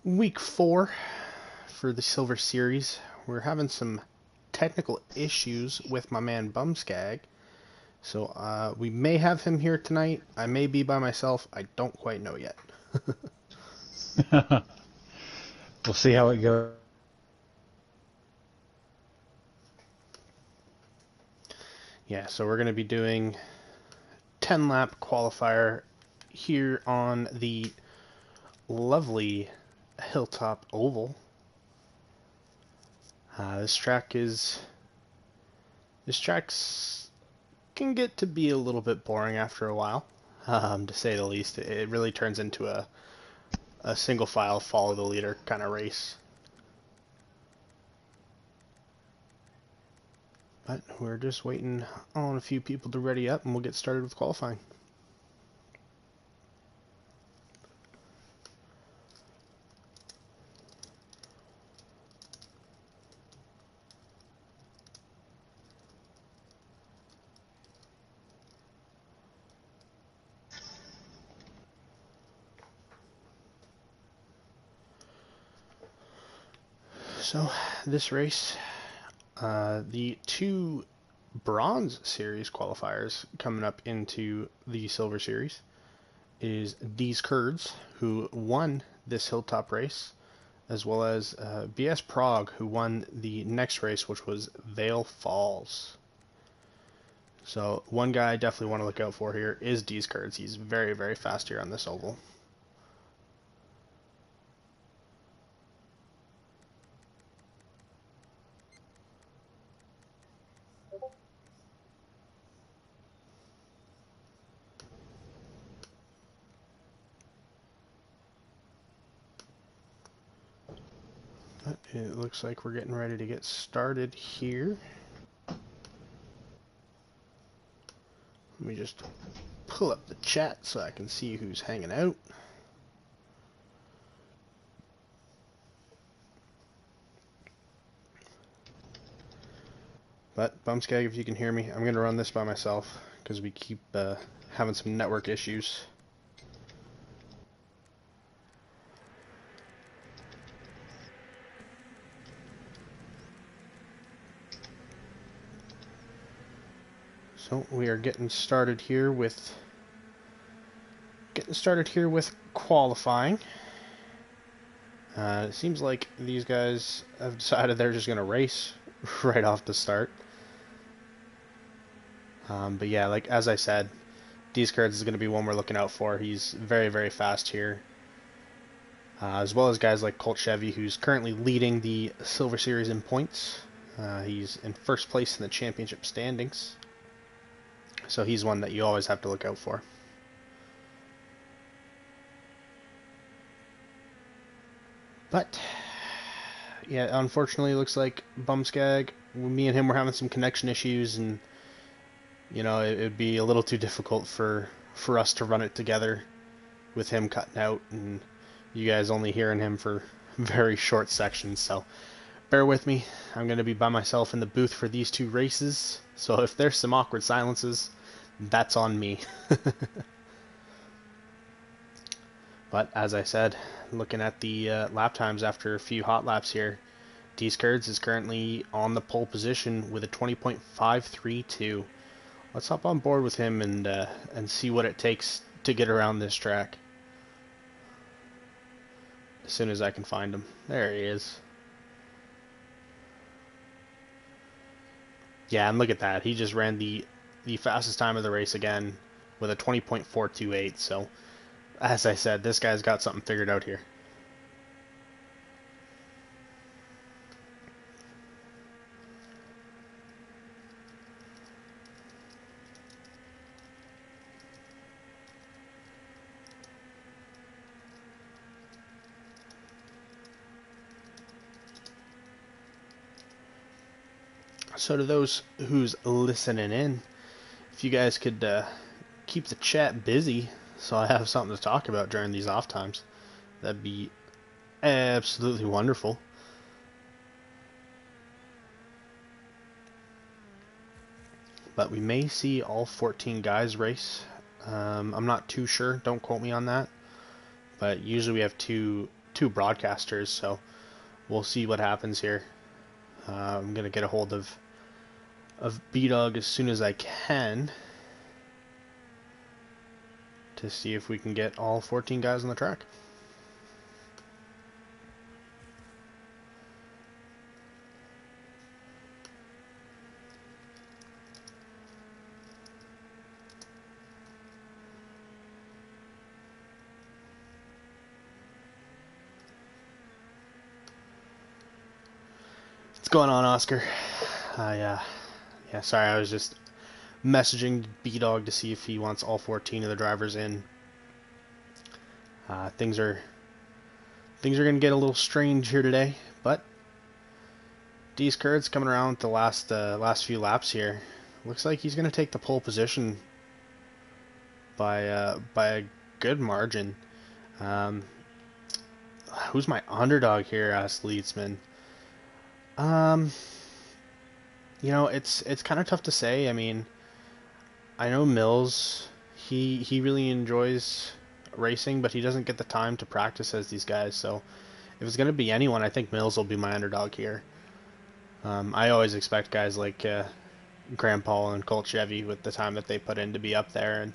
Week 4 for the Silver Series. We're having some technical issues with my man Bumskag. So we may have him here tonight. I may be by myself. I don't quite know yet. We'll see how it goes. Yeah, so we're going to be doing 10 lap qualifier here on the lovely Hilltop Oval. This track's can get to be a little bit boring after a while, to say the least. It really turns into a single file follow the leader kind of race. But we're just waiting on a few people to ready up and we'll get started with qualifying. So this race, the two Bronze Series qualifiers coming up into the Silver Series is D's Kurds, who won this Hilltop race, as well as BS Prague, who won the next race, which was Vale Falls. So one guy I definitely want to look out for here is D's Kurds. He's very, very fast here on this oval. But it looks like we're getting ready to get started here. Let me just pull up the chat so I can see who's hanging out. But Bumskag, if you can hear me, I'm going to run this by myself because we keep having some network issues. So we are getting started here with qualifying. It seems like these guys have decided they're just going to race right off the start. But yeah, like as I said, D's Cards is going to be one we're looking out for. He's very, very fast here. As well as guys like Colt Chevy, who's currently leading the Silver Series in points. He's in first place in the championship standings. So he's one that you always have to look out for. But, yeah, unfortunately, it looks like Bumskag, me and him were having some connection issues, and, you know, it would be a little too difficult for us to run it together with him cutting out, and you guys only hearing him for very short sections, so bear with me. I'm going to be by myself in the booth for these two races, so if there's some awkward silences, that's on me. But as I said, looking at the lap times after a few hot laps here, D's Kurds is currently on the pole position with a 20.532. Let's hop on board with him and see what it takes to get around this track. As soon as I can find him. There he is. Yeah, and look at that. He just ran the fastest time of the race again with a 20.428. So, as I said, this guy's got something figured out here. So to those who's listening in, if you guys could keep the chat busy so I have something to talk about during these off times, that'd be absolutely wonderful. But we may see all 14 guys race. I'm not too sure. Don't quote me on that. But usually we have two two broadcasters, so we'll see what happens here. I'm gonna get a hold of B-Dog as soon as I can to see if we can get all 14 guys on the track. What's going on, Oscar? Yeah, sorry, I was just messaging B-Dog to see if he wants all 14 of the drivers in. Things are going to get a little strange here today, but D's Kurt's coming around with the last few laps here. Looks like he's going to take the pole position by a good margin. Who's my underdog here? Asked Leedsman. It's kind of tough to say. I mean, I know Mills. He really enjoys racing, but he doesn't get the time to practice as these guys. So if it's going to be anyone, I think Mills will be my underdog here. I always expect guys like Graham Paul and Colt Chevy, with the time that they put in, to be up there.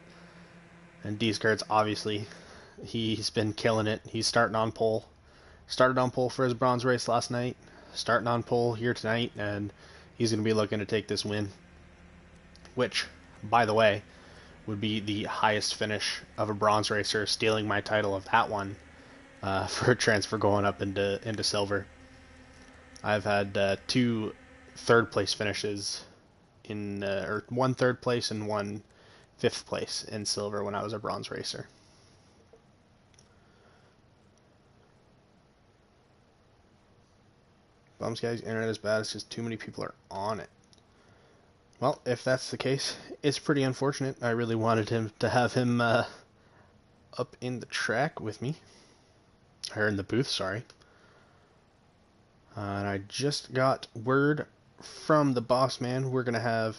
And D. Skirts, obviously, he's been killing it. He's starting on pole. Started on pole for his bronze race last night. Starting on pole here tonight, and he's going to be looking to take this win. Which, by the way, would be the highest finish of a bronze racer, stealing my title of that one for a transfer going up into silver. I've had two third place finishes or one third place and one fifth place in silver when I was a bronze racer. Bums guy's internet is bad. It's just too many people are on it. Well, if that's the case, it's pretty unfortunate. I really wanted to have him up in the track with me. Or in the booth, sorry. And I just got word from the boss man. We're going to have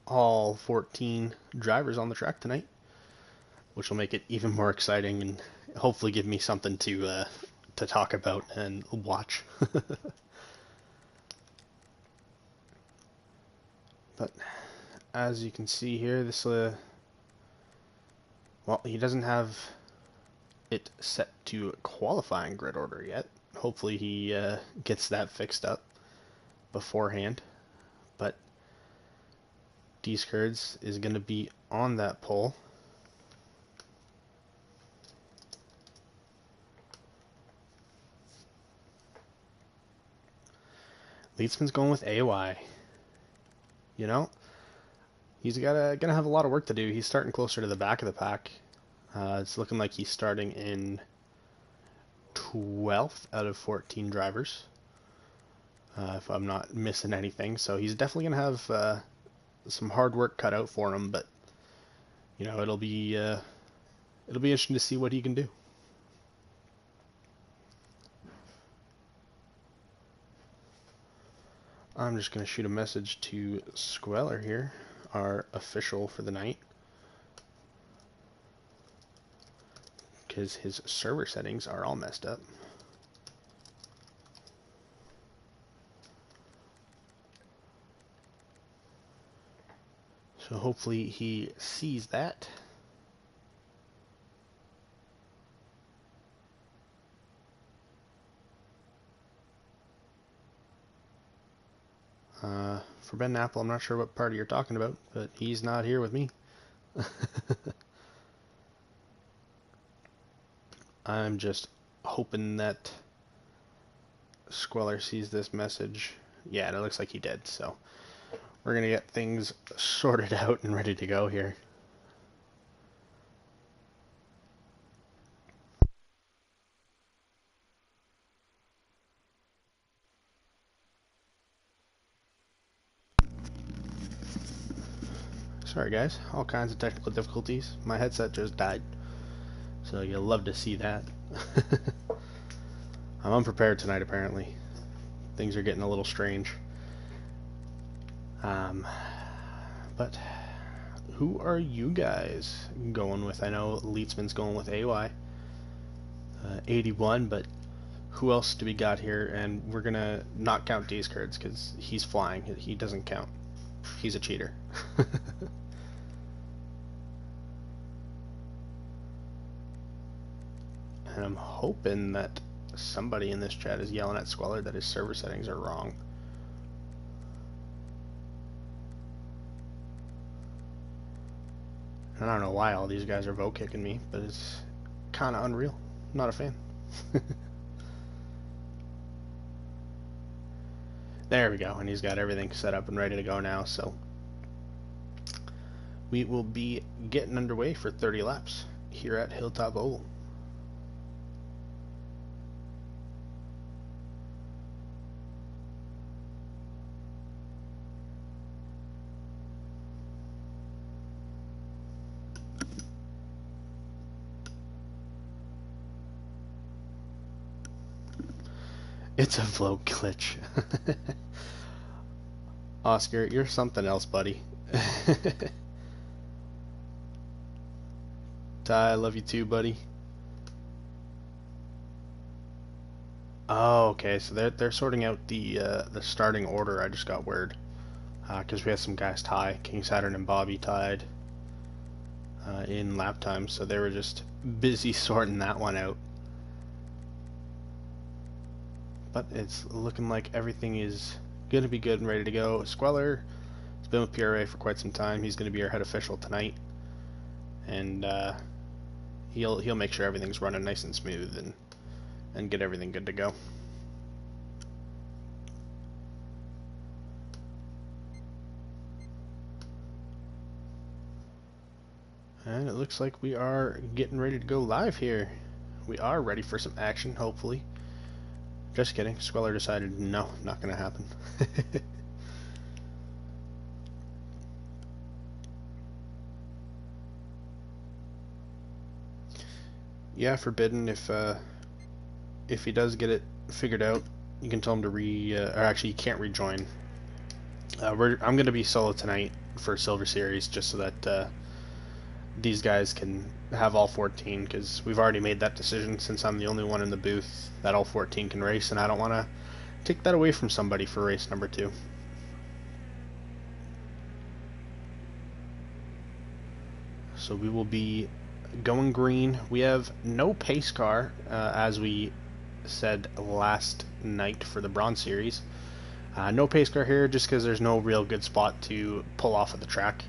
all 14 drivers on the track tonight, which will make it even more exciting and hopefully give me something to talk about and watch. But as you can see here, this well, he doesn't have it set to qualifying grid order yet. Hopefully he gets that fixed up beforehand. But D-Skirds is going to be on that pole. Leedsman's going with AOI. You know, he's gonna have a lot of work to do. He's starting closer to the back of the pack. It's looking like he's starting in 12th out of 14 drivers, if I'm not missing anything. So he's definitely gonna have some hard work cut out for him. But you know, it'll be interesting to see what he can do. I'm just going to shoot a message to Squeller here, our official for the night, because his server settings are all messed up. So hopefully he sees that. For Ben Apple, I'm not sure what party you're talking about, but he's not here with me. I'm just hoping that Squeller sees this message. Yeah, it looks like he did, so we're going to get things sorted out and ready to go here. Sorry guys, all kinds of technical difficulties. My headset just died, so you'll love to see that. I'm unprepared tonight apparently. Things are getting a little strange. But who are you guys going with? I know Leedsman's going with AY 81, but who else do we got here? And we're gonna not count D's cards because he's flying. He doesn't count. He's a cheater. And I'm hoping that somebody in this chat is yelling at Squalor that his server settings are wrong. And I don't know why all these guys are vote kicking me, but it's kind of unreal. I'm not a fan. There we go, and he's got everything set up and ready to go now, so we will be getting underway for 30 laps here at Hilltop Oval. It's a flow glitch. Oscar, you're something else, buddy. Ty, I love you too, buddy. Oh, okay, so they're sorting out the starting order. I just got word because we had some guys tie. King Saturn and Bobby tied in lap time, so they were just busy sorting that one out. But it's looking like everything is going to be good and ready to go. Squalor has been with PRA for quite some time. He's going to be our head official tonight, and he'll make sure everything's running nice and smooth and get everything good to go. And it looks like we are getting ready to go live here. We are ready for some action, hopefully. Just kidding. Squalor decided no, not going to happen. Yeah, Forbidden. If he does get it figured out, you can tell him to or actually, you can't rejoin. I'm going to be solo tonight for Silver Series, just so that these guys can have all 14, because we've already made that decision since I'm the only one in the booth that all 14 can race, and I don't want to take that away from somebody for race number 2. So we will be going green. We have no pace car, as we said last night for the Bronze Series. No pace car here just because there's no real good spot to pull off of the track.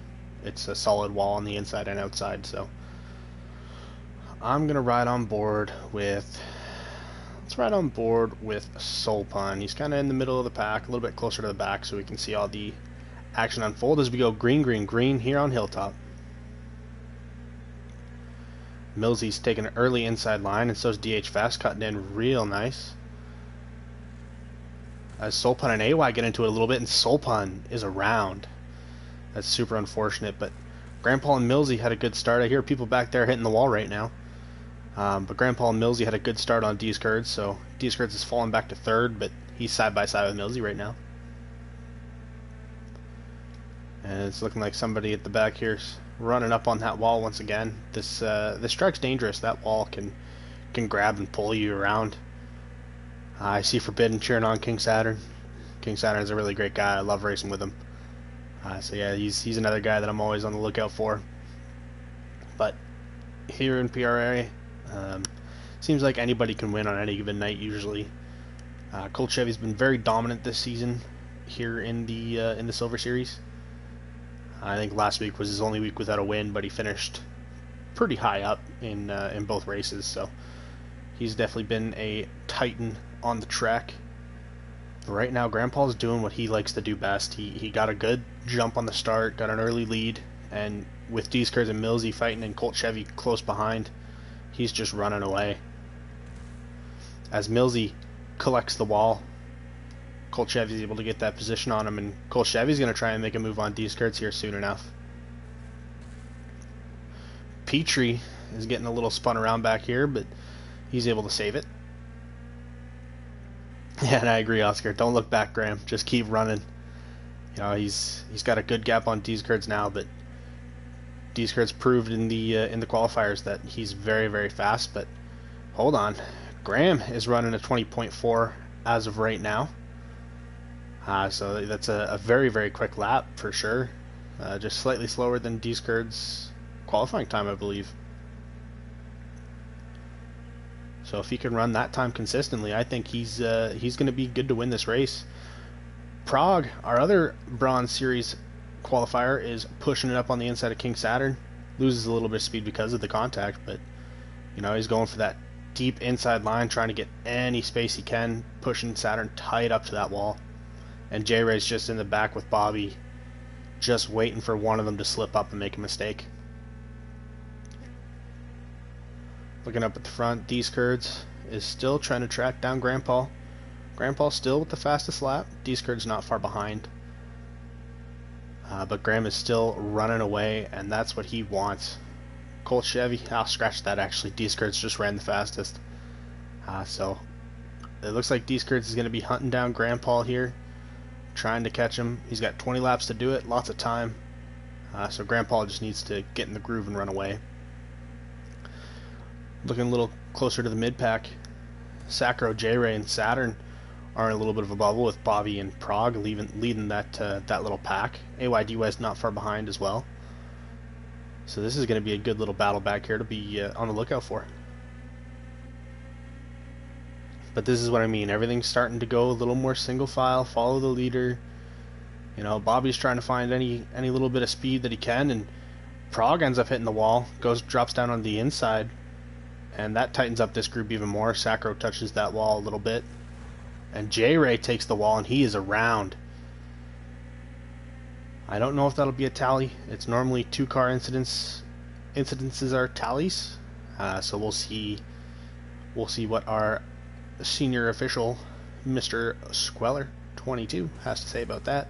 It's a solid wall on the inside and outside, so I'm gonna ride on board with. Let's ride on board with Solpun. He's kind of in the middle of the pack, a little bit closer to the back, so we can see all the action unfold as we go green, green, green here on Hilltop. Millsy's taking an early inside line, and so is DH Fast, cutting in real nice. As Solpun and AY get into it a little bit, and Solpun is around. That's super unfortunate, but Grandpa and Millsy had a good start. I hear people back there hitting the wall right now. But Grandpa and Millsy had a good start on D's Curds, so D's Curds has fallen back to third, but he's side by side with Millsy right now. And it's looking like somebody at the back here's running up on that wall once again. This track's dangerous. That wall can grab and pull you around. I see Forbidden cheering on King Saturn. King Saturn is a really great guy. I love racing with him. So yeah, he's another guy that I'm always on the lookout for. But here in PRA, seems like anybody can win on any given night usually. Colt Chevy's been very dominant this season here in the Silver Series. I think last week was his only week without a win, but he finished pretty high up in both races. So he's definitely been a titan on the track. Right now, Grandpa's doing what he likes to do best. He got a good jump on the start, got an early lead, and with D's Curds and Millsy fighting and Colt Chevy close behind, he's just running away. As Millsy collects the wall, Colt Chevy's able to get that position on him, and Colt Chevy's going to try and make a move on D's Curds here soon enough. Petrie is getting a little spun around back here, but he's able to save it. Yeah, and I agree, Oscar. Don't look back, Graham. Just keep running. You know, he's got a good gap on D's Curds now, but D's Curds proved in the qualifiers that he's very, very fast. But hold on, Graham is running a 20.4 as of right now. So that's a very, very quick lap for sure. Just slightly slower than Deeskerd's qualifying time, I believe. So if he can run that time consistently, I think he's going to be good to win this race. Prague, our other Bronze Series qualifier, is pushing it up on the inside of King Saturn. Loses a little bit of speed because of the contact, but he's going for that deep inside line, trying to get any space he can, pushing Saturn tight up to that wall. And J-Ray's just in the back with Bobby, just waiting for one of them to slip up and make a mistake. Looking up at the front, Deeskerd's is still trying to track down Grandpa. Grandpa's still with the fastest lap. Deeskerd's not far behind. But Graham is still running away, and that's what he wants. Colt Chevy, I'll scratch that actually. Deeskerd's just ran the fastest. So it looks like Deeskerd's is going to be hunting down Grandpa here, trying to catch him. He's got 20 laps to do it, lots of time. So Grandpa just needs to get in the groove and run away. Looking a little closer to the mid-pack, Sacro, J-Ray, and Saturn are in a little bit of a bubble with Bobby and Prague leading that little pack. AYDY's not far behind as well. So this is going to be a good little battle back here to be on the lookout for. But this is what I mean. Everything's starting to go a little more single file, follow the leader. Bobby's trying to find any little bit of speed that he can, and Prague ends up hitting the wall, drops down on the inside, and that tightens up this group even more. Sacro touches that wall a little bit, and J-Ray takes the wall, and he is around. I don't know if that'll be a tally. It's normally 2-car incidences are tallies, so we'll see what our senior official, Mr. Squeller 22, has to say about that.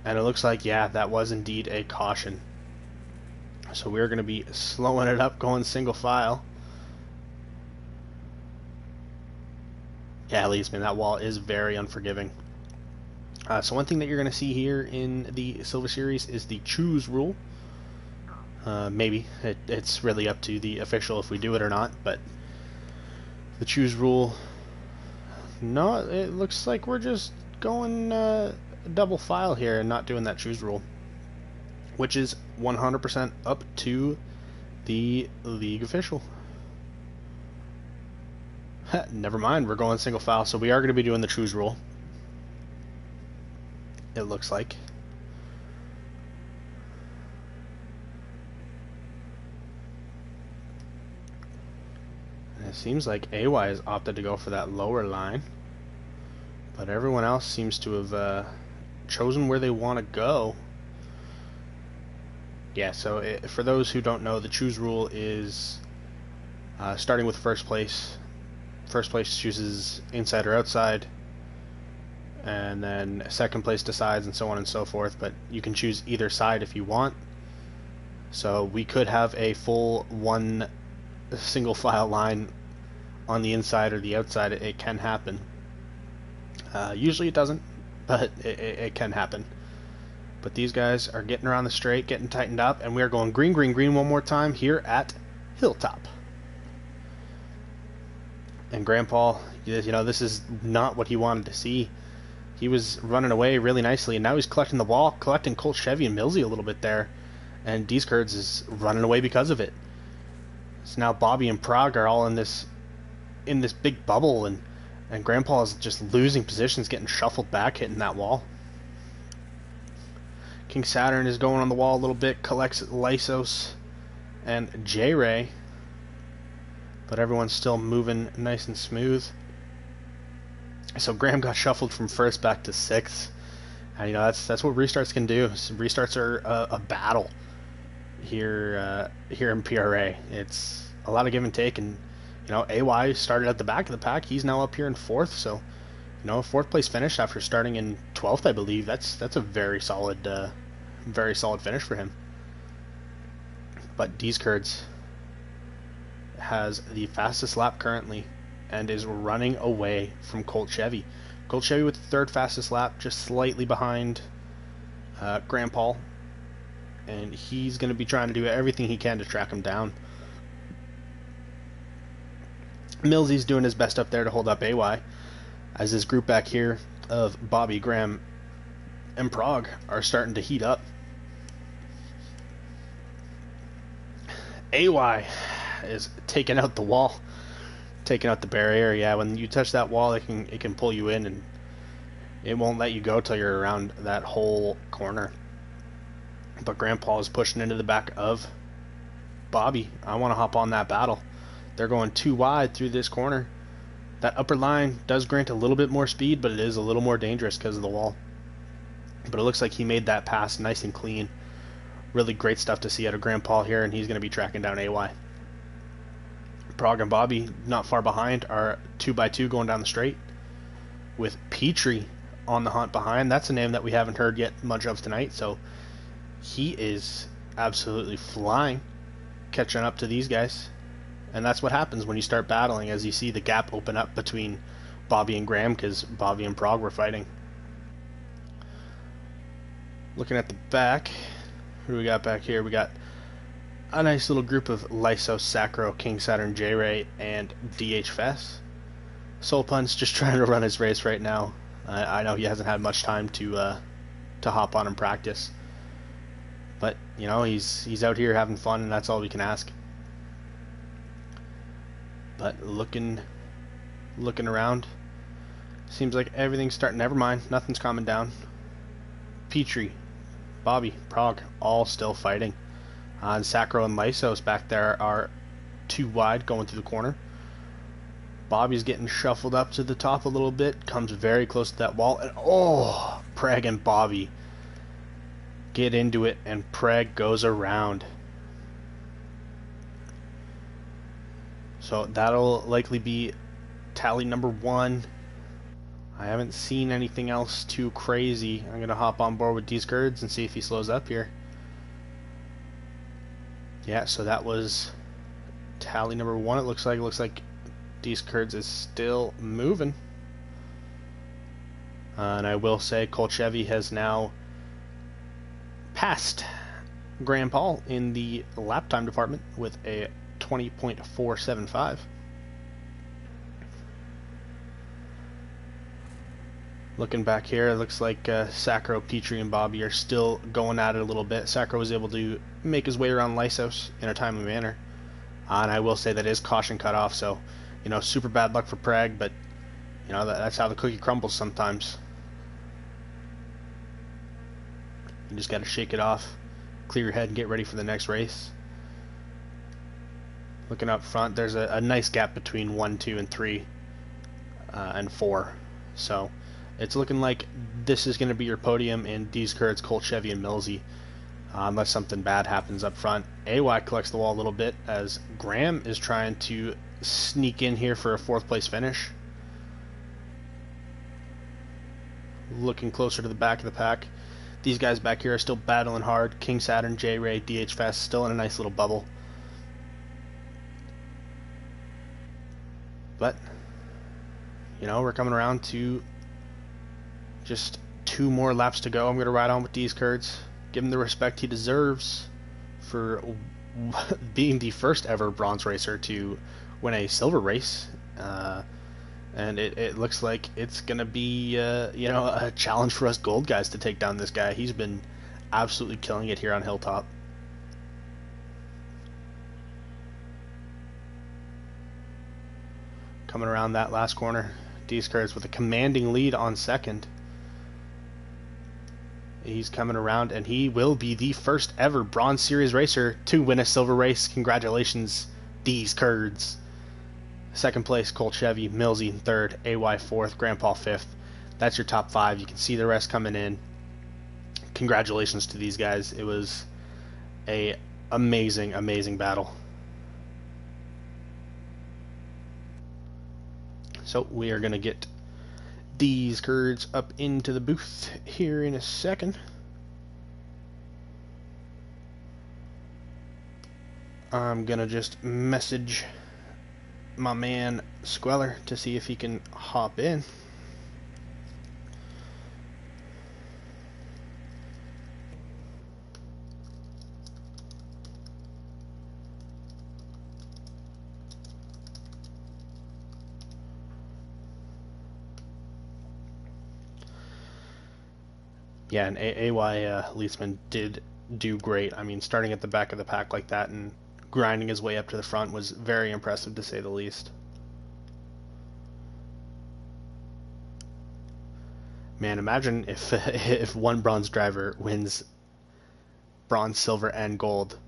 And it looks like, yeah, that was indeed a caution. So we're going to be slowing it up, going single file. Yeah, at least, man, that wall is very unforgiving. So one thing that you're going to see here in the Silver Series is the choose rule. Maybe. It's really up to the official if we do it or not, but the choose rule, no, it looks like we're just going double file here and not doing that choose rule, which is 100% up to the league official. Never mind, we're going single file, so we are going to be doing the choose rule, it looks like. And it seems like AY has opted to go for that lower line, but everyone else seems to have chosen where they want to go. Yeah, so for those who don't know, the choose rule is starting with first place. First place chooses inside or outside, and then second place decides, and so on and so forth, but you can choose either side if you want. So we could have a full one single file line on the inside or the outside. It can happen. Usually it doesn't, but it can happen. But these guys are getting around the straight, getting tightened up, and we are going green, green, green one more time here at Hilltop. And Grandpa, this is not what he wanted to see. He was running away really nicely, and now he's collecting the wall, collecting Colt Chevy and Millsy a little bit there, and Deeskerd's is running away because of it. So now Bobby and Prague are all in this big bubble, and Grandpa is just losing positions, getting shuffled back, hitting that wall. King Saturn is going on the wall a little bit, collects Lysos and J-Ray, but everyone's still moving nice and smooth. So Graham got shuffled from first back to sixth, and that's what restarts can do. So restarts are a battle here in PRA. It's a lot of give and take, and AY started at the back of the pack. He's now up here in fourth, so fourth place finish after starting in 12th, I believe. That's a very solid finish for him. But Deeskerd's has the fastest lap currently and is running away from Colt Chevy. Colt Chevy with the third fastest lap, just slightly behind Grandpa, and he's going to be trying to do everything he can to track him down. Millsy's doing his best up there to hold up AY, as this group back here of Bobby, Graham, and Prague are starting to heat up. AY is taking out the wall, taking out the barrier. Yeah, when you touch that wall, it can pull you in, and it won't let you go till you're around that whole corner. But Grandpa is pushing into the back of Bobby. I want to hop on that battle. They're going too wide through this corner. That upper line does grant a little bit more speed, but it is a little more dangerous because of the wall. But it looks like he made that pass nice and clean. Really great stuff to see out of Grandpa here, and he's going to be tracking down AY. Prague and Bobby, not far behind, are 2x2 going down the straight, with Petrie on the hunt behind. That's a name that we haven't heard yet much of tonight, so he is absolutely flying, catching up to these guys. And that's what happens when you start battling, as you see the gap open up between Bobby and Graham, because Bobby and Prague were fighting. Looking at the back, who do we got back here? We got a nice little group of Lyso, Sacro, King Saturn, J-Ray, and DH Fest. Soul Pun's just trying to run his race right now. I know he hasn't had much time to hop on and practice, but you know, he's out here having fun, and that's all we can ask. But looking around, seems like everything's starting. Never mind, nothing's calming down. Petrie, Bobby, Prague, all still fighting. And Sacro and Lysos back there are too wide going through the corner. Bobby's getting shuffled up to the top a little bit, comes very close to that wall, and oh, Prague and Bobby get into it, and Prague goes around. So that'll likely be tally number 1. I haven't seen anything else too crazy. I'm going to hop on board with these Kurds and see if he slows up here. Yeah, so that was tally number 1. It looks like these Kurds is still moving. And I will say Kolchevy has now passed Graham Paul in the lap time department with a 20.475. Looking back here, it looks like Sacro, Petrie, and Bobby are still going at it a little bit. Sacro was able to make his way around Lysos in a timely manner. And I will say that is caution cut off, so, you know, super bad luck for Prague, but, you know, that's how the cookie crumbles sometimes. You just got to shake it off, clear your head, and get ready for the next race. Looking up front, there's a nice gap between 1, 2, and 3, and 4. So it's looking like this is going to be your podium in D's Kurds, Kolchevy, and Millsy, unless something bad happens up front. AY collects the wall a little bit as Graham is trying to sneak in here for a 4th place finish. Looking closer to the back of the pack. These guys back here are still battling hard. King Saturn, J-Ray, DH Fest still in a nice little bubble. But, you know, we're coming around to just 2 more laps to go. I'm going to ride on with these Kurds, give him the respect he deserves for being the first ever bronze racer to win a silver race. And it looks like it's going to be, you know, a challenge for us gold guys to take down this guy. He's been absolutely killing it here on Hilltop. Coming around that last corner, D's Kurds with a commanding lead on second. He's coming around, and he will be the first ever Bronze Series racer to win a silver race. Congratulations, D's Kurds. Second place, Kolchevy, Millsy 3rd, AY 4th, Grandpa 5th. That's your top 5. You can see the rest coming in. Congratulations to these guys. It was a amazing, amazing battle. So we are going to get these Kurds up into the booth here in a second. I'm going to just message my man Squeller to see if he can hop in. Yeah, and AY Leedsman did do great. I mean, starting at the back of the pack like that and grinding his way up to the front was very impressive to say the least. Man, imagine if if one bronze driver wins bronze, silver, and gold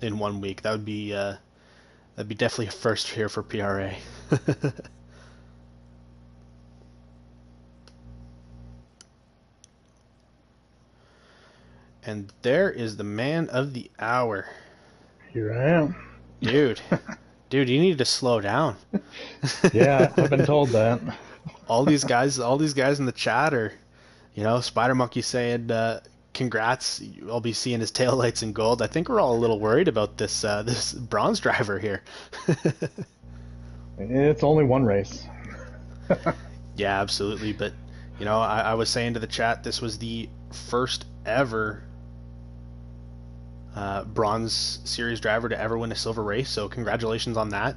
in 1 week. That'd be definitely a first here for PRA. And there is the man of the hour. Here I am. Dude, dude, you need to slow down. Yeah, I've been told that. All these guys in the chat are, Spider Monkey saying, congrats, I'll be seeing his taillights in gold. I think we're all a little worried about this bronze driver here. It's only one race. Yeah, absolutely. But, I was saying to the chat, this was the first ever bronze series driver to ever win a silver race. So congratulations on that.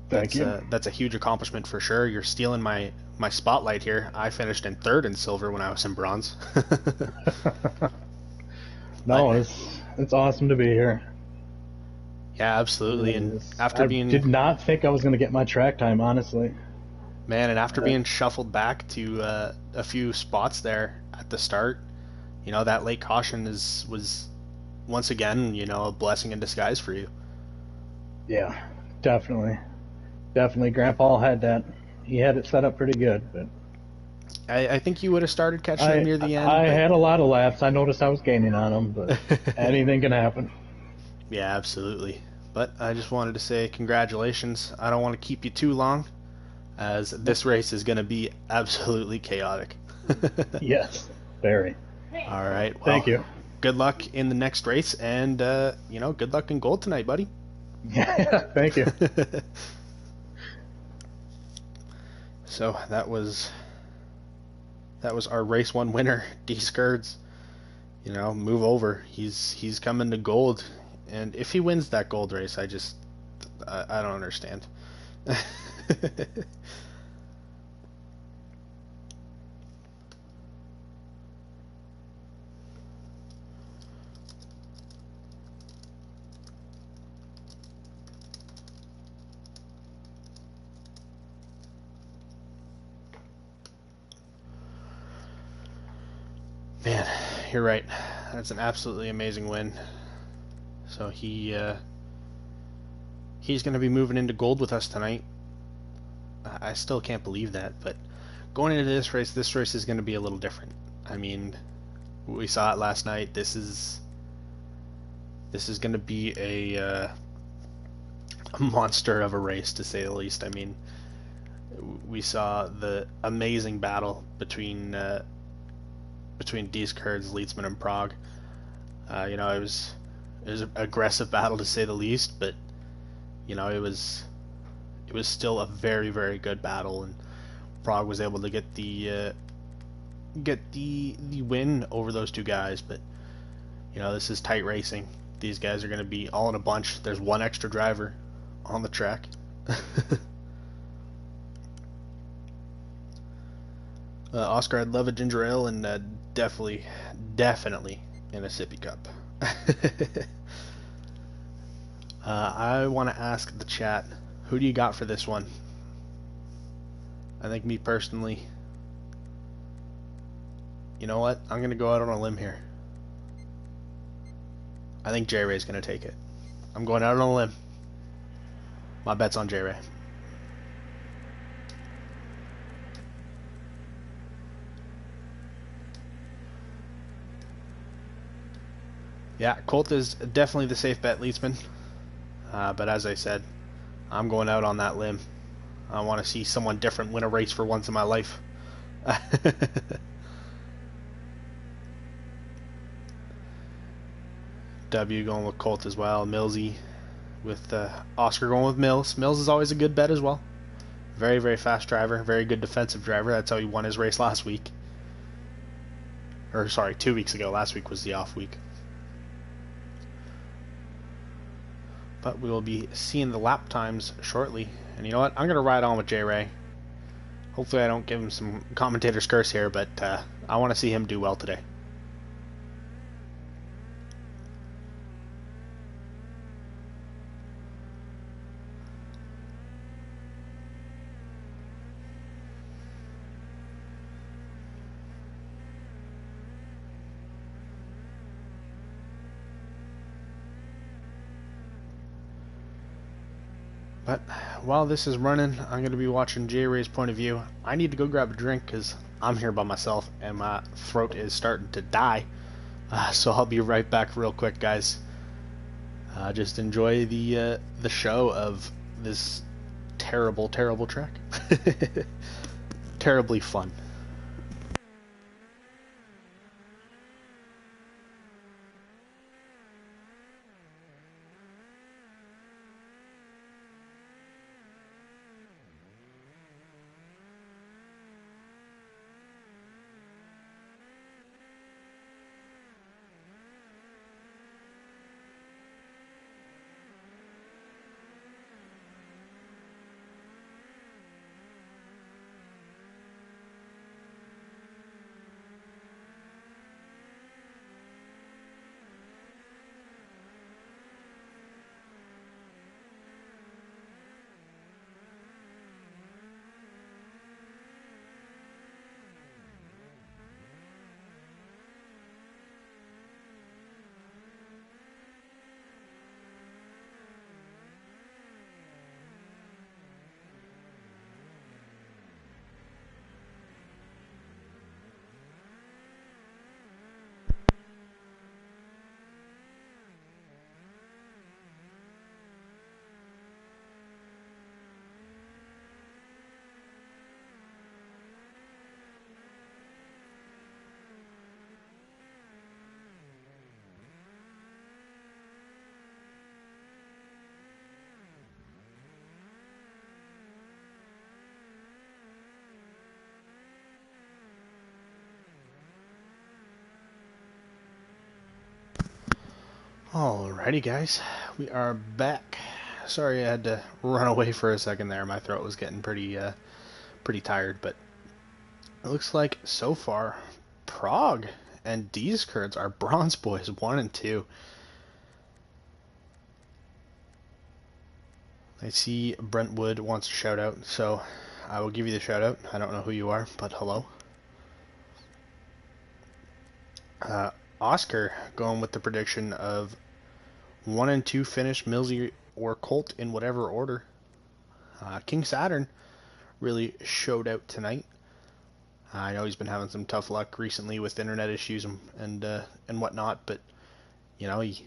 Thank you. That's a huge accomplishment for sure. You're stealing my spotlight here. I finished in third in silver when I was in bronze. No, it's awesome to be here. Yeah, absolutely. And I did not think I was going to get my track time, honestly. Man, and after being shuffled back to a few spots there at the start, that late caution was once again, a blessing in disguise for you. Yeah, definitely. Definitely. Grandpa had that. He had it set up pretty good, but I think you would have started catching him near the end. I had a lot of laps. I noticed I was gaining on him, but anything can happen. Yeah, absolutely. But I just wanted to say congratulations. I don't want to keep you too long, as this race is going to be absolutely chaotic. Yes, very. All right. Well, thank you. Good luck in the next race, and good luck in gold tonight, buddy. Yeah, thank you. So that was our race 1 winner, D Skirds. Move over. He's coming to gold, and if he wins that gold race, I don't understand. Man, you're right. That's an absolutely amazing win. So he's going to be moving into gold with us tonight. I still can't believe that, but going into this race is going to be a little different. I mean, we saw it last night. This is going to be a monster of a race, to say the least. I mean, we saw the amazing battle between Diez Kurds, Leedsman, and Prague. It was an aggressive battle, to say the least, but it was still a very, very good battle, and Prague was able to get the win over those two guys. But this is tight racing. These guys are going to be all in a bunch. There's one extra driver on the track. Oscar, I'd love a ginger ale, and definitely in a sippy cup. I want to ask the chat, who do you got for this one? I think me personally, you know what? I'm going to go out on a limb here. I think J Ray's going to take it. I'm going out on a limb. My bet's on J Ray. Yeah, Colt is definitely the safe bet, Leedsman. But as I said, I'm going out on that limb. I want to see someone different win a race for once in my life. W going with Colt as well. Millsy with Oscar going with Mills. Mills is always a good bet as well. Very, very fast driver. Very good defensive driver. That's how he won his race last week. Or, sorry, 2 weeks ago. Last week was the off week. But we will be seeing the lap times shortly. And you know what? I'm going to ride on with J Ray. Hopefully I don't give him some commentator's curse here, but I want to see him do well today. But while this is running, I'm going to be watching J Ray's point of view. I need to go grab a drink because I'm here by myself and my throat is starting to die. So I'll be right back real quick, guys. Just enjoy the show of this terrible, terrible track. Terribly fun. Alrighty, guys, we are back. Sorry, I had to run away for a second there. My throat was getting pretty tired, but it looks like so far, Prague and D's Kurds are bronze boys 1 and 2. I see Brentwood wants a shout out, so I will give you the shout out. I don't know who you are, but hello. Oscar going with the prediction of 1 and 2 finish, Millsy or Colt in whatever order. King Saturn really showed out tonight. I know he's been having some tough luck recently with internet issues and whatnot, but you know he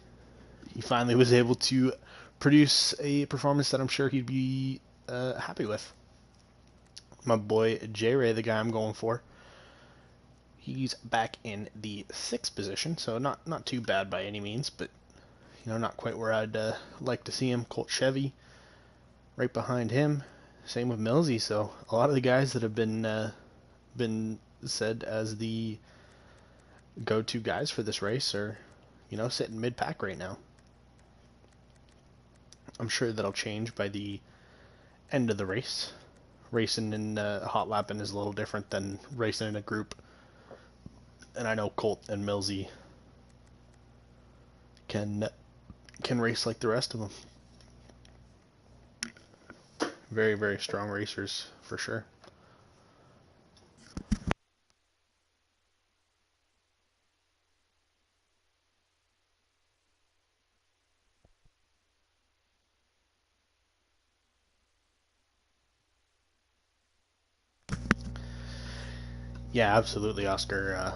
finally was able to produce a performance that I'm sure he'd be happy with. My boy J Ray, the guy I'm going for, he's back in the 6th position, so not too bad by any means, but you know, not quite where I'd like to see him. Colt Chevy right behind him. Same with Millsy. So a lot of the guys that have been said as the go-to guys for this race are, you know, sitting mid-pack right now. I'm sure that'll change by the end of the race. Racing in hot lapping is a little different than racing in a group. And I know Colt and Millsy can race like the rest of them. Very, very strong racers for sure. Yeah, absolutely, Oscar.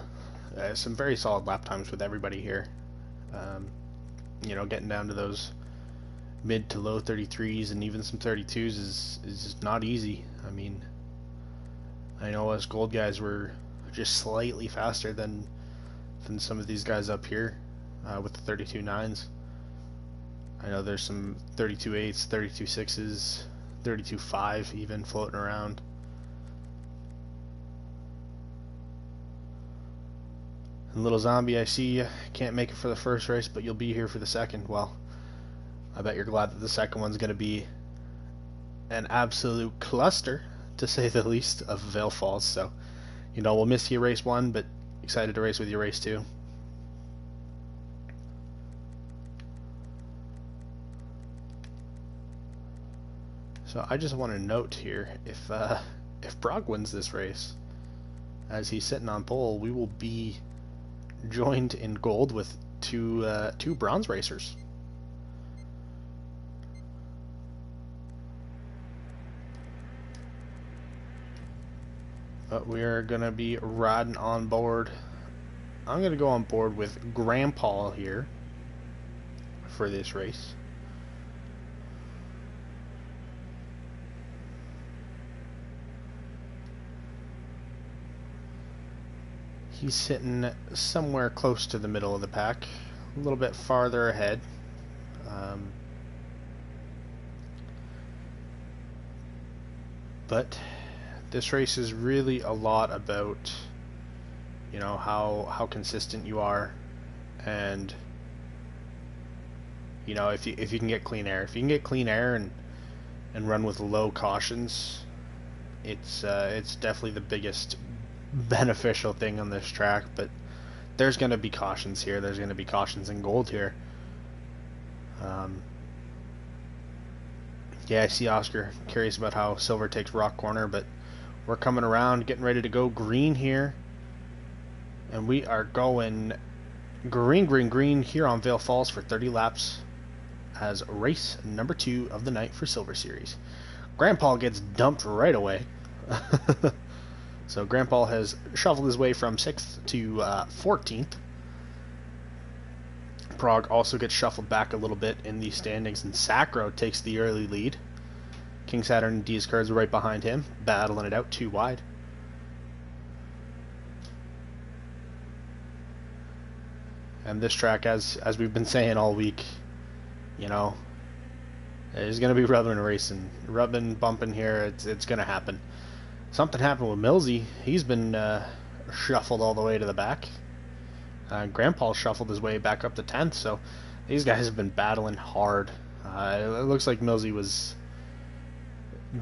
Some very solid lap times with everybody here. You know, getting down to those mid to low 33s and even some 32s is not easy. I mean, I know us gold guys were just slightly faster than some of these guys up here with the 32.9s. I know there's some 32.8s, 32.6s, 32.5 even floating around. And Little Zombie, I see you can't make it for the first race, but you'll be here for the second. Well, I bet you're glad that the second one's going to be an absolute cluster, to say the least, of Vale Falls. So You know, we'll miss you race 1, but excited to race with you race 2. So I just want to note here, if Brock wins this race, as he's sitting on pole, we will be joined in gold with two bronze racers. But we are gonna be riding on board. I'm gonna go on board with Grandpa here for this race. He's sitting somewhere close to the middle of the pack, a little bit farther ahead. But this race is really a lot about, you know, how consistent you are, and you know, if you can get clean air. If you can get clean air and run with low cautions, it's definitely the biggest beneficial thing on this track. But there's going to be cautions here. There's going to be cautions in gold here. Yeah, I see Oscar curious about how Silver takes Rock Corner, but we're coming around, getting ready to go green here. And we are going green here on Vale Falls for 30 laps as race number 2 of the night for Silver Series. Grandpa gets dumped right away. So Grandpa has shuffled his way from 6th to 14th. Prague also gets shuffled back a little bit in the standings, and Sacro takes the early lead. King Saturn and D's Cards are right behind him, battling it out 2 wide. And this track, as we've been saying all week, you know, there's going to be rubbing and racing. Rubbing, bumping here, it's going to happen. Something happened with Millsy. He's been shuffled all the way to the back. Grandpa shuffled his way back up to 10th, so these guys have been battling hard. It looks like Millsy was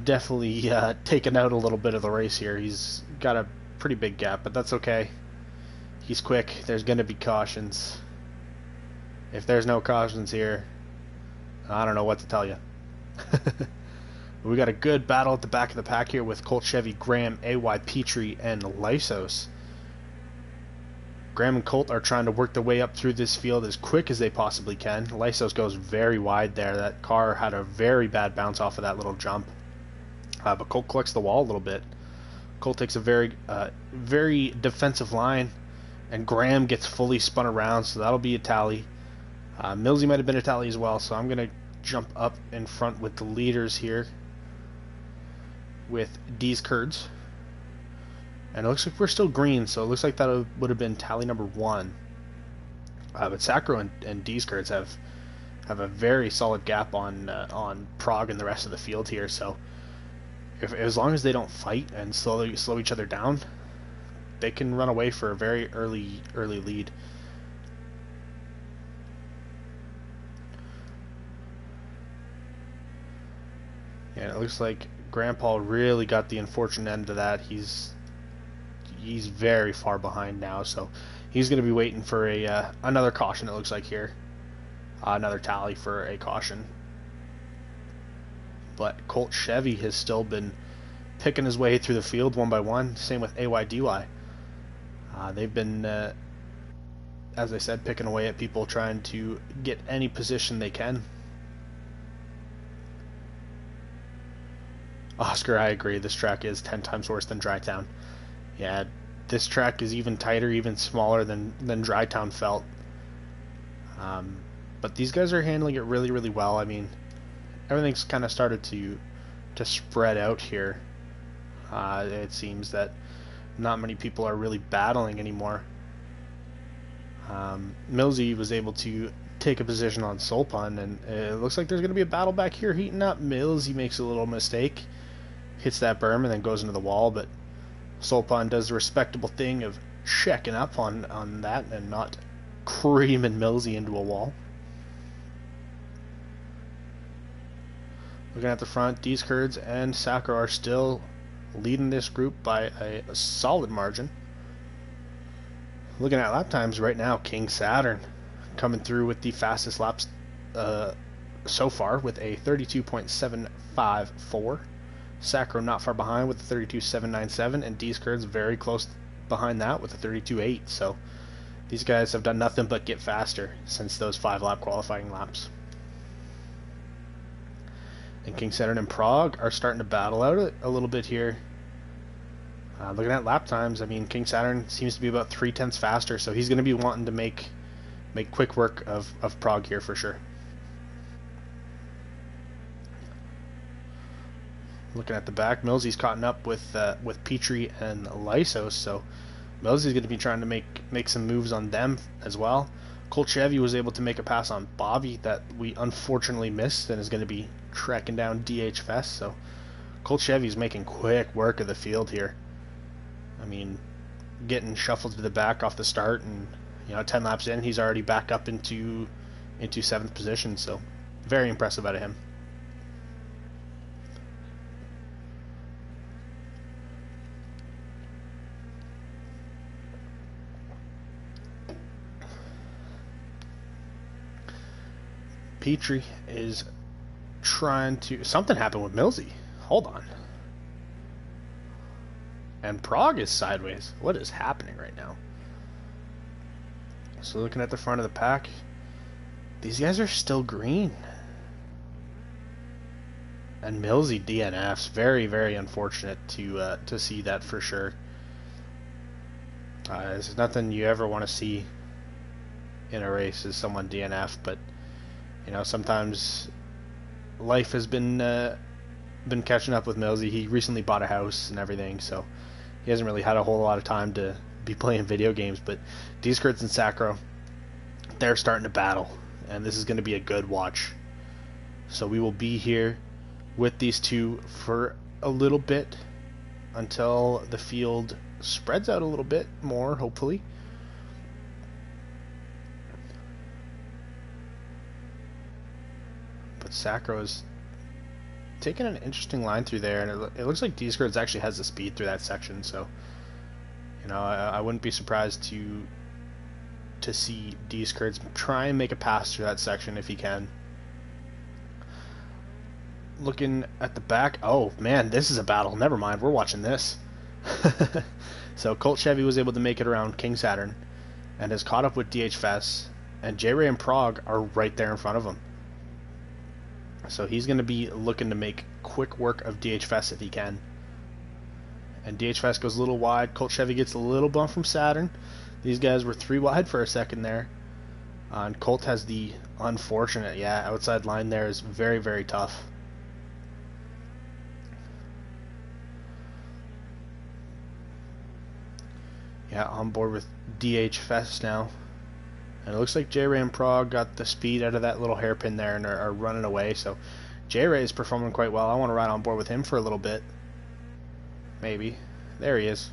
definitely taken out a little bit of the race here. He's got a pretty big gap, but that's okay. He's quick. There's going to be cautions. If there's no cautions here, I don't know what to tell you. We got a good battle at the back of the pack here with Colt Chevy, Graham, AY Petrie, and Lysos. Graham and Colt are trying to work their way up through this field as quick as they possibly can. Lysos goes very wide there. That car had a very bad bounce off of that little jump. But Colt collects the wall a little bit. Colt takes a very defensive line, and Graham gets fully spun around, so that'll be a tally. Millsy might have been a tally as well, so I'm going to jump up in front with the leaders here with D's Curds. And it looks like we're still green, so it looks like that would have been tally number 1. But Sacro and D's Curds have a very solid gap on Prague and the rest of the field here, so as long as they don't fight and slow each other down, they can run away for a very early lead. And it looks like Grandpa really got the unfortunate end of that. He's very far behind now, so he's going to be waiting for another caution, it looks like here. Another tally for a caution. But Colt Chevy has still been picking his way through the field one by one. Same with AYDY. They've been, as I said, picking away at people, trying to get any position they can. Oscar, I agree. This track is 10 times worse than Drytown. Yeah, this track is even tighter, even smaller than Drytown felt. But these guys are handling it really, really well. I mean, everything's kind of started to spread out here. It seems that not many people are really battling anymore. Millsy was able to take a position on Solpun, and it looks like there's going to be a battle back here heating up. Millsy makes a little mistake, hits that berm, and then goes into the wall, but Solpun does the respectable thing of checking up on that and not creaming Millsy into a wall. Looking at the front, D's Curds and Sacro are still leading this group by a solid margin. Looking at lap times right now, King Saturn coming through with the fastest laps so far with a 32.754. Sacro not far behind with a 32.797, and D-Skirt's very close behind that with a 32.8. So these guys have done nothing but get faster since those 5-lap qualifying laps. And King Saturn and Prague are starting to battle out a little bit here. Looking at lap times, I mean, King Saturn seems to be about 3/10 faster, so he's going to be wanting to make quick work of Prague here for sure. Looking at the back, Millsy's caught up with Petrie and Lysos, so Millsy's going to be trying to make some moves on them as well. Colt Chevy was able to make a pass on Bobby that we unfortunately missed and is going to be tracking down DH Fest, so Colt Chevy's making quick work of the field here. I mean, getting shuffled to the back off the start, and 10 laps in, he's already back up into 7th position, so very impressive out of him. Petrie is trying to... Something happened with Millsy. Hold on. And Prague is sideways. What is happening right now? So looking at the front of the pack, these guys are still green. And Millsy DNFs. Very, very unfortunate to see that for sure. This is nothing you ever want to see in a race, is someone DNF, but sometimes life has been catching up with Millsy. He recently bought a house and everything, so he hasn't really had a whole lot of time to be playing video games. But D-Skirts and Sacro, they're starting to battle, and this is going to be a good watch. So we will be here with these two for a little bit until the field spreads out a little bit more, hopefully. But Sacro is taking an interesting line through there, and it looks like D-Skirts actually has the speed through that section, so I wouldn't be surprised to see D-Skirts try and make a pass through that section if he can. Looking at the back, oh man, this is a battle. Never mind, we're watching this. So Colt Chevy was able to make it around King Saturn and has caught up with DH Fest, and J-Ray and Prague are right there in front of him. So he's going to be looking to make quick work of DH Fest if he can. And DH Fest goes a little wide. Colt Chevy gets a little bump from Saturn. These guys were 3 wide for a second there. And Colt has the unfortunate, outside line there is very, very tough. Yeah, on board with DH Fest now. And it looks like J-Ray and Prague got the speed out of that little hairpin there and are running away. So J-Ray is performing quite well. I want to ride on board with him for a little bit. Maybe. There he is.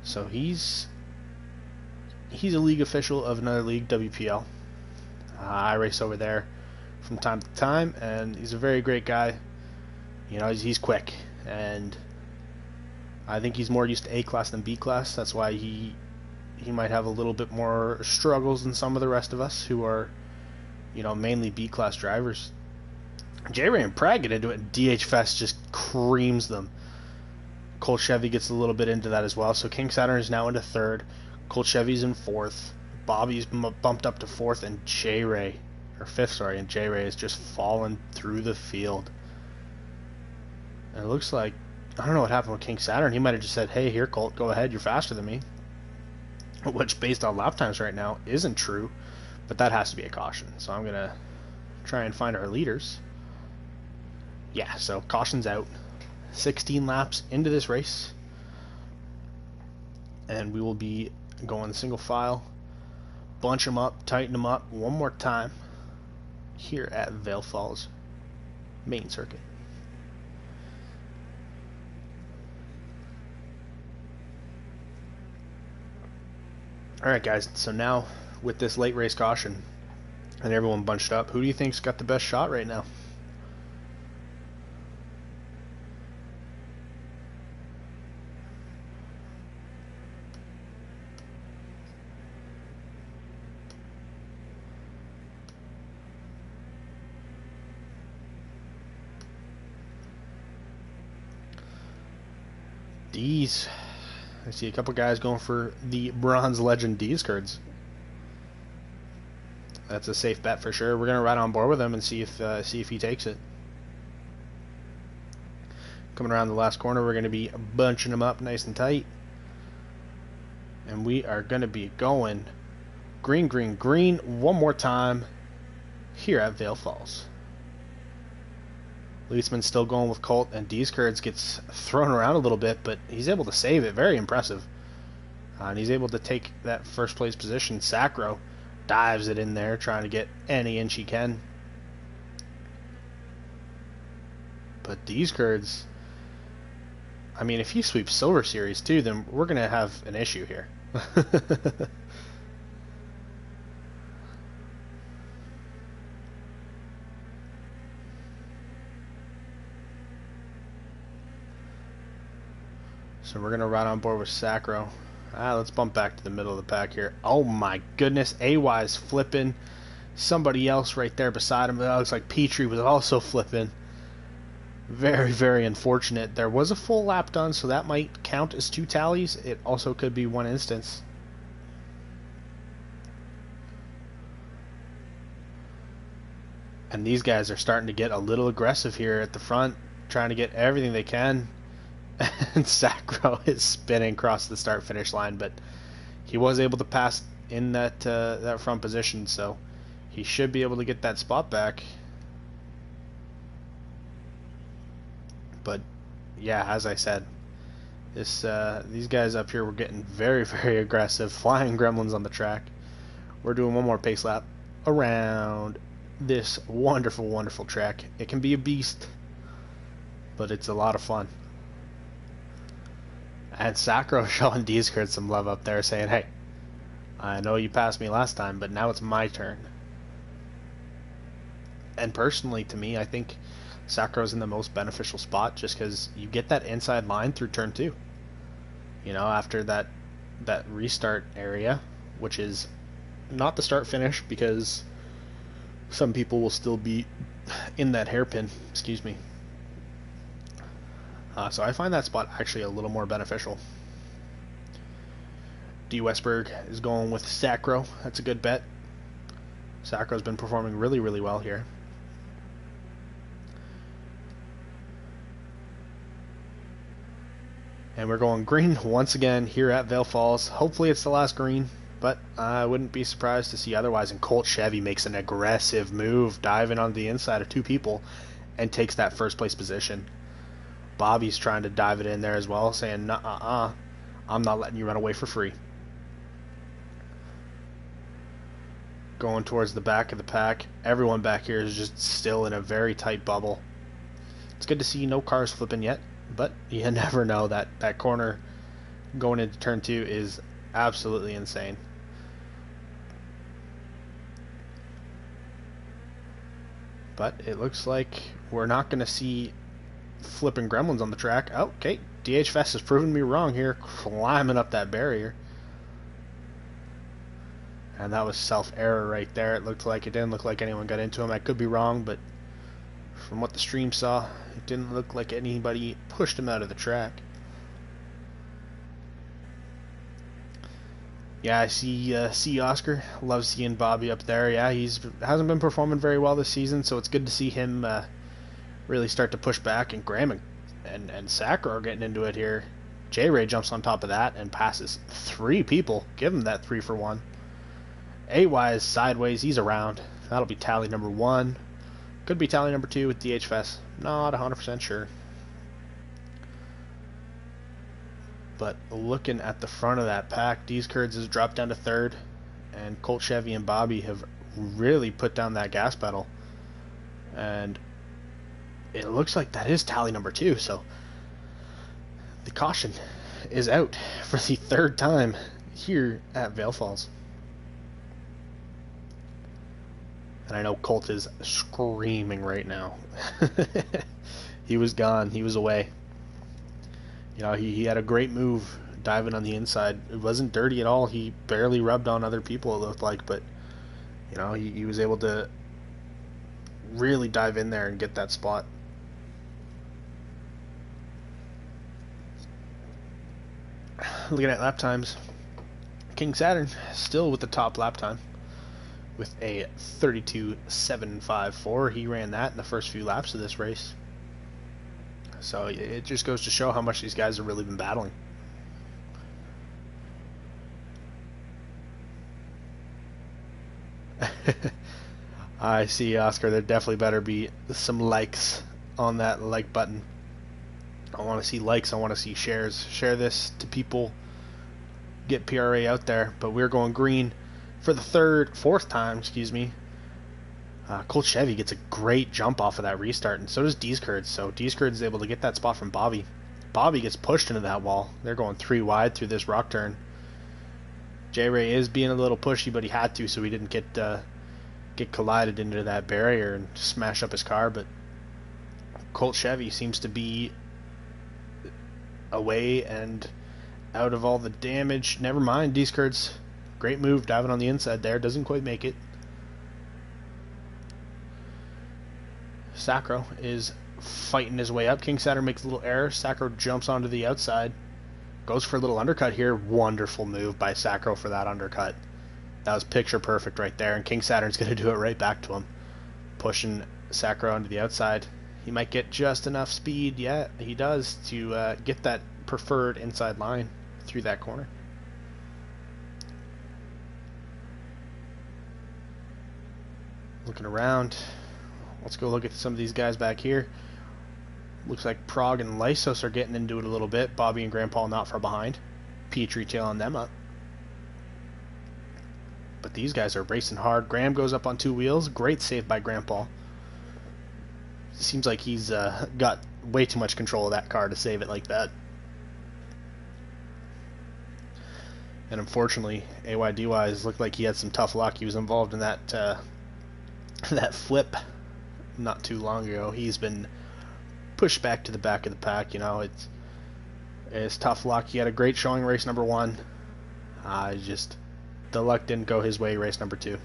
So he's a league official of another league, WPL. I race over there from time to time, and he's a very great guy. He's quick, and I think he's more used to A-class than B-class. That's why he might have a little bit more struggles than some of the rest of us who are, mainly B-class drivers. J-Ray and Prague get into it, and DH Fest just creams them. Colt Chevy gets a little bit into that as well. So King Saturn is now into 3rd. Colt Chevy's in 4th. Bobby's bumped up to 4th, and J-Ray, or 5th, sorry, and J-Ray is just falling through the field. And it looks like, I don't know what happened with King Saturn. He might have just said, hey, here, Colt, go ahead, you're faster than me. Which, based on lap times right now, isn't true. But that has to be a caution. So I'm going to try and find our leaders. Yeah, so caution's out. 16 laps into this race. And we will be going single file. Bunch them up, tighten them up one more time. Here at Vale Falls main circuit. Alright guys, so now with this late race caution and everyone bunched up, who do you think's got the best shot right now? D's. I see a couple guys going for the Bronze Legend D's cards. That's a safe bet for sure. We're gonna ride on board with him and see if he takes it. Coming around the last corner, we're gonna be bunching him up nice and tight, and we are gonna be going green, green, green one more time here at Vale Falls. Leedsman's still going with Colt, and D's cards gets thrown around a little bit, but he's able to save it. Very impressive. And he's able to take that first place position. Sacro dives it in there, trying to get any inch he can. But D's cards, I mean, if he sweeps Silver Series too, then we're going to have an issue here. So we're going to ride on board with Sacro. Let's bump back to the middle of the pack here. Oh my goodness, AY's flipping. Somebody else right there beside him. It looks like Petrie was also flipping. Very, very unfortunate. There was a full lap done, so that might count as 2 tallies. It also could be 1 instance. And these guys are starting to get a little aggressive here at the front, trying to get everything they can. And Sacro is spinning across the start-finish line, but he was able to pass in that front position, so he should be able to get that spot back. But yeah, as I said, these guys up here were getting very, very aggressive, flying gremlins on the track. We're doing one more pace lap around this wonderful, wonderful track. It can be a beast, but it's a lot of fun. And Sacro showing D's cards some love up there, saying, hey, I know you passed me last time, but now it's my turn. And personally, to me, I think Sacro's in the most beneficial spot just because you get that inside line through turn 2. You know, after that restart area, which is not the start-finish because some people will still be in that hairpin, excuse me. So I find that spot actually a little more beneficial. D. Westberg is going with Sacro. That's a good bet. Sacro's been performing really, really well here. And we're going green once again here at Vale Falls. Hopefully it's the last green, but I wouldn't be surprised to see otherwise. And Colt Chevy makes an aggressive move, diving on the inside of 2 people, and takes that first place position. Bobby's trying to dive it in there as well, saying, I'm not letting you run away for free. Going towards the back of the pack. Everyone back here is just still in a very tight bubble. It's good to see no cars flipping yet, but you never know. That corner going into turn 2 is absolutely insane. But it looks like we're not going to see flipping gremlins on the track. Oh, okay, DH Fest has proven me wrong here, climbing up that barrier. And that was self-error right there. It looked like it didn't look like anyone got into him. I could be wrong, but from what the stream saw, it didn't look like anybody pushed him out of the track. Yeah, I see Oscar. Love seeing Bobby up there. Yeah, hasn't been performing very well this season, so it's good to see him really start to push back, and Graham and Sacro are getting into it here. J-Ray jumps on top of that and passes 3 people. Give him that 3 for 1. AY is sideways. He's around. That'll be tally number 1. Could be tally number 2 with DH Fest. Not 100% sure. But looking at the front of that pack, D's Curds has dropped down to 3rd, and Colt Chevy and Bobby have really put down that gas pedal. And it looks like that is tally number 2, so the caution is out for the 3rd time here at Vale Falls. And I know Colt is screaming right now. He was gone. He was away. You know, he had a great move diving on the inside. It wasn't dirty at all. He barely rubbed on other people, it looked like, but you know, he was able to really dive in there and get that spot. looking at lap times, King Saturn still with the top lap time with a 32.754. He ran that in the first few laps of this race. So it just goes to show how much these guys have really been battling. I see, Oscar. There definitely better be some likes on that like button. I want to see likes. I want to see shares. Share this to people. Get PRA out there. But we're going green for the fourth time, excuse me. Colt Chevy gets a great jump off of that restart, and so does Deeskurd. So Deeskurd is able to get that spot from Bobby. Bobby gets pushed into that wall. They're going 3 wide through this rock turn. J-Ray is being a little pushy, but he had to, so he didn't get collided into that barrier and smash up his car. But Colt Chevy seems to be away and out of all the damage. Never mind, Deeskurd's great move diving on the inside there. Doesn't quite make it. Sacro is fighting his way up. King Saturn makes a little error. Sacro jumps onto the outside. Goes for a little undercut here. Wonderful move by Sacro for that undercut. That was picture perfect right there. And King Saturn's going to do it right back to him. Pushing Sacro onto the outside. He might get just enough speed. Yeah, he does to get that preferred inside line through that corner. Looking around. Let's go look at some of these guys back here. Looks like Prague and Lysos are getting into it a little bit. Bobby and Grandpa not far behind. Petrie tailing them up. But these guys are racing hard. Graham goes up on 2 wheels. Great save by Grandpa. Seems like he's got way too much control of that car to save it like that. And unfortunately, AYDY's looked like he had some tough luck. He was involved in that that flip not too long ago. He's been pushed back to the back of the pack. You know, it's tough luck. He had a great showing race number 1. Just the luck didn't go his way race number 2.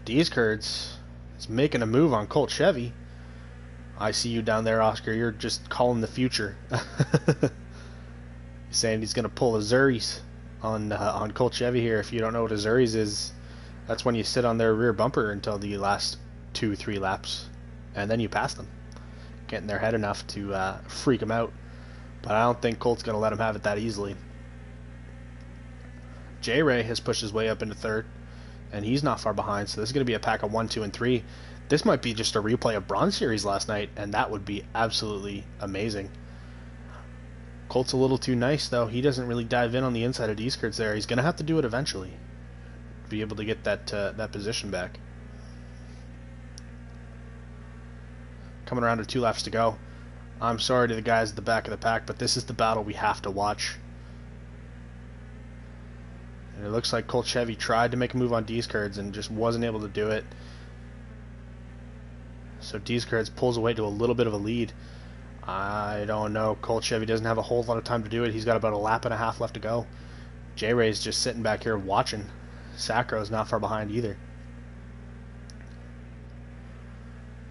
Deeskurd's is making a move on Colt Chevy. I see you down there, Oscar. You're just calling the future. Saying he's going to pull a Zuris on Colt Chevy here. If you don't know what a Zuris is, that's when you sit on their rear bumper until the last 2-3 laps, and then you pass them, getting their head enough to freak them out. But I don't think Colt's going to let him have it that easily. J-Ray has pushed his way up into 3rd, and he's not far behind, so this is going to be a pack of 1, 2, and 3. This might be just a replay of Bronze Series last night, and that would be absolutely amazing. Colt's a little too nice, though. He doesn't really dive in on the inside of Deeskurd's there. He's going to have to do it eventually to be able to get that position back. Coming around to 2 laps to go. I'm sorry to the guys at the back of the pack, but this is the battle we have to watch. And it looks like Colt Chevy tried to make a move on Deeskurd's and just wasn't able to do it. So Deeskurd's pulls away to a little bit of a lead. I don't know. Colt Chevy doesn't have a whole lot of time to do it. He's got about a lap and a half left to go. J-Ray's just sitting back here watching. Sacro's not far behind either.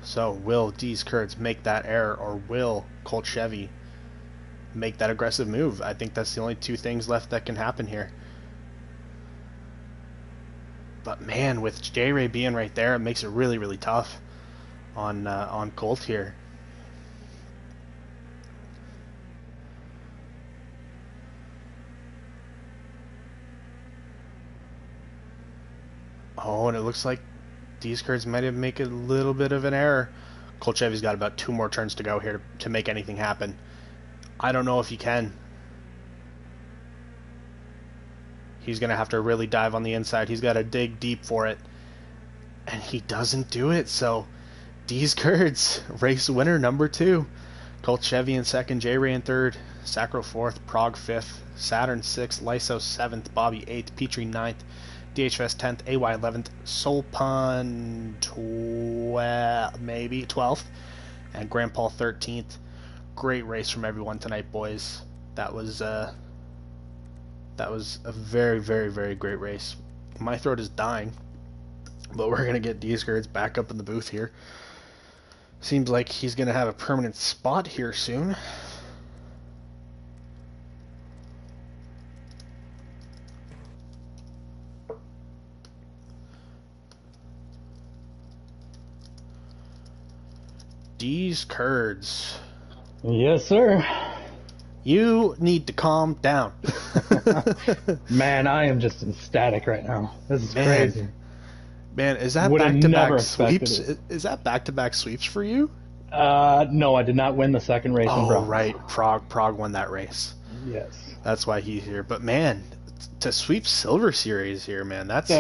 So will Deeskurd's make that error, or will Colt Chevy make that aggressive move? I think that's the only 2 things left that can happen here. But man, with J-Ray being right there, it makes it really, really tough on Colt here. Oh, and it looks like Deeskurd's might have made a little bit of an error. Colt Chevy's got about 2 more turns to go here to make anything happen. I don't know if he can. He's going to have to really dive on the inside. He's got to dig deep for it. And he doesn't do it, so Deeskurd's race winner number 2. Colt Chevy in 2nd, J-Ray in 3rd, Sacro 4th, Prague 5th, Saturn 6th, Lysos 7th, Bobby 8th, Petrie 9th, DHFS 10th, AY 11th, Solpun 12th, and Grandpa 13th. Great race from everyone tonight, boys. That was a very, very, very great race. My throat is dying, but we're going to get Deeskurd's back up in the booth here. Seems like he's going to have a permanent spot here soon. D's Curds. Yes, sir. You need to calm down. Man, I am just ecstatic right now. This is Man. crazy. Man, is that Would have never back-to-back expected sweeps? it. Is that back-to-back sweeps for you? No, I did not win the second race in Oh, bronze. right. Prague won that race. Yes. That's why he's here. But man, to sweep Silver Series here, man, that's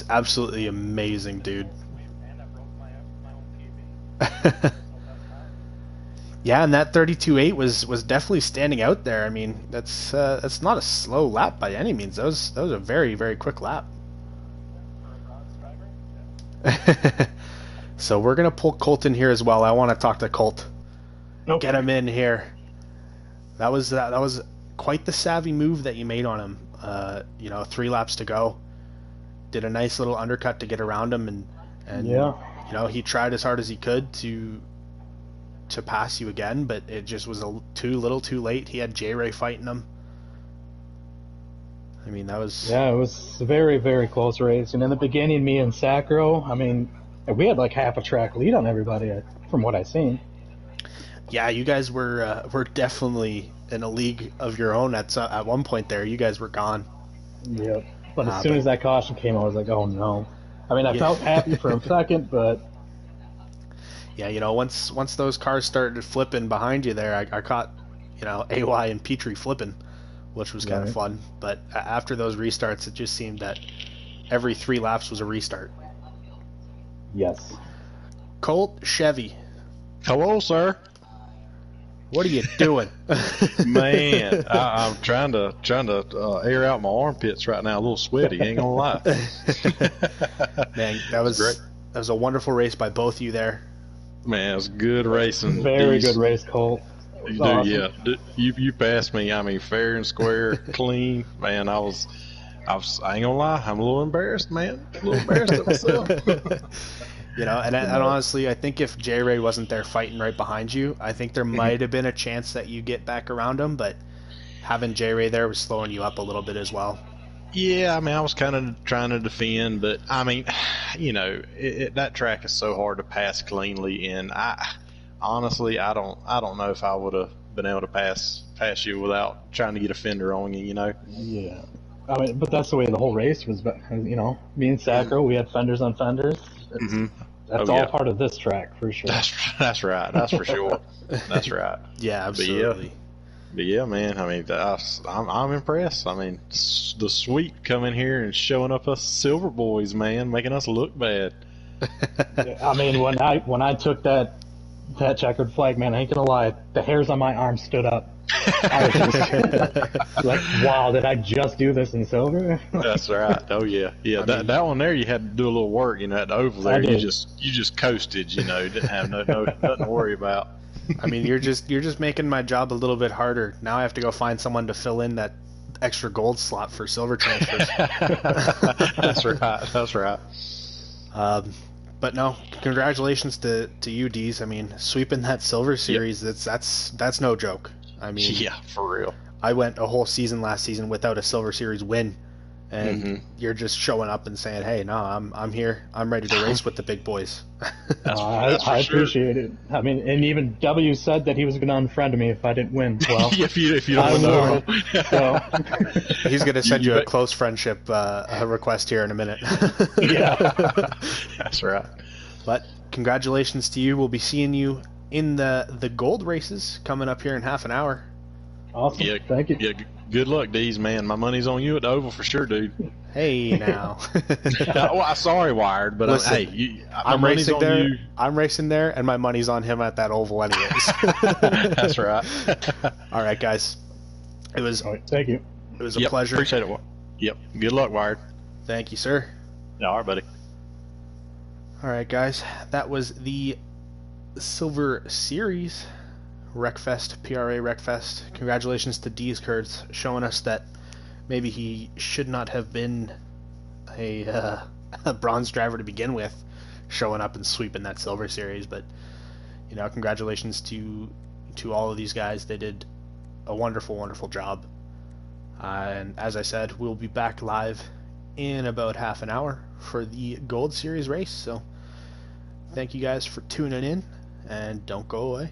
absolutely amazing, dude. Yeah, and that 32.8 was definitely standing out there. I mean, that's not a slow lap by any means. That was a very, very quick lap. So we're gonna pull Colt in here as well. I want to talk to Colt. Nope. Get him in here. That was quite the savvy move that you made on him. 3 laps to go. Did a nice little undercut to get around him, and yeah. He tried as hard as he could to pass you again, but it just was too little, too late. He had J-Ray fighting him. I mean, that was... Yeah, it was a very, very close race. And in the beginning, me and Sacro, I mean, we had like half a track lead on everybody from what I seen. Yeah, you guys were definitely in a league of your own at one point there. You guys were gone. Yep. But as soon as that caution came, I was like, oh no. I mean, I felt happy for a second, but... Yeah, once those cars started flipping behind you there, I caught, AY and Petrie flipping, which was kind of fun. But after those restarts, it just seemed that every 3 laps was a restart. Yes. Colt Chevy. Hello, sir. What are you doing? Man, I'm trying to air out my armpits right now. A little sweaty, ain't gonna lie. Man, that was great. That was a wonderful race by both of you there. Man, it was good racing. Very good race, Colt. Dude, awesome. Yeah, you passed me. I mean, fair and square, clean. Man, I ain't gonna lie. I'm a little embarrassed, man. A little embarrassed of myself. And honestly, I think if J-Ray wasn't there fighting right behind you, I think there might have been a chance that you get back around him, but having J-Ray there was slowing you up a little bit as well. Yeah, I mean, I was kind of trying to defend, but I mean, that track is so hard to pass cleanly, and honestly, I don't know if I would have been able to pass you without trying to get a fender on you, Yeah. I mean, but that's the way the whole race was, me and Sacro, we had fenders on fenders. That's all part of this track, for sure. That's right. That's for sure. That's right. Yeah, absolutely. But yeah, man, I mean, I'm impressed. I mean, the sweep coming here and showing up us silver boys, man, making us look bad. I mean, when I took that checkered flag, man, I ain't gonna lie, the hairs on my arm stood up. I was just like, wow, did I just do this in silver? That's right. Oh yeah, yeah. That one there, you had to do a little work. At the oval there, you just coasted. Didn't have nothing to worry about. I mean, you're just making my job a little bit harder. Now I have to go find someone to fill in that extra gold slot for silver transfers. That's right. That's right. But no, congratulations to you, D's. I mean, sweeping that silver series, that's no joke. I mean, yeah, for real. I went a whole season last season without a silver series win, and you're just showing up and saying, "Hey, no, I'm here. I'm ready to race with the big boys." I appreciate it. I mean, and even W said that he was going to unfriend me if I didn't win. Well, if you don't know, so. He's going to send you a close friendship request here in a minute. Yeah, that's right. But congratulations to you. We'll be seeing you in the gold races coming up here in half an hour. Awesome. Yeah, thank you. Yeah, good luck, D's, man. My money's on you at the Oval for sure, dude. Hey, now. Sorry, Wired, but listen, I'm racing there. You. I'm racing there, and my money's on him at that Oval anyways. That's right. All right, guys. It was. All right, thank you. It was a pleasure. Appreciate it. Yep. Good luck, Wired. Thank you, sir. All right, buddy. All right, guys. That was the Silver Series. Wreckfest, PRA Wreckfest. Congratulations to D's Kurtz, showing us that maybe he should not have been a bronze driver to begin with, showing up and sweeping that silver series. But congratulations to all of these guys. They did a wonderful, wonderful job. And as I said, we'll be back live in about half an hour for the Gold Series race. So thank you guys for tuning in, and don't go away.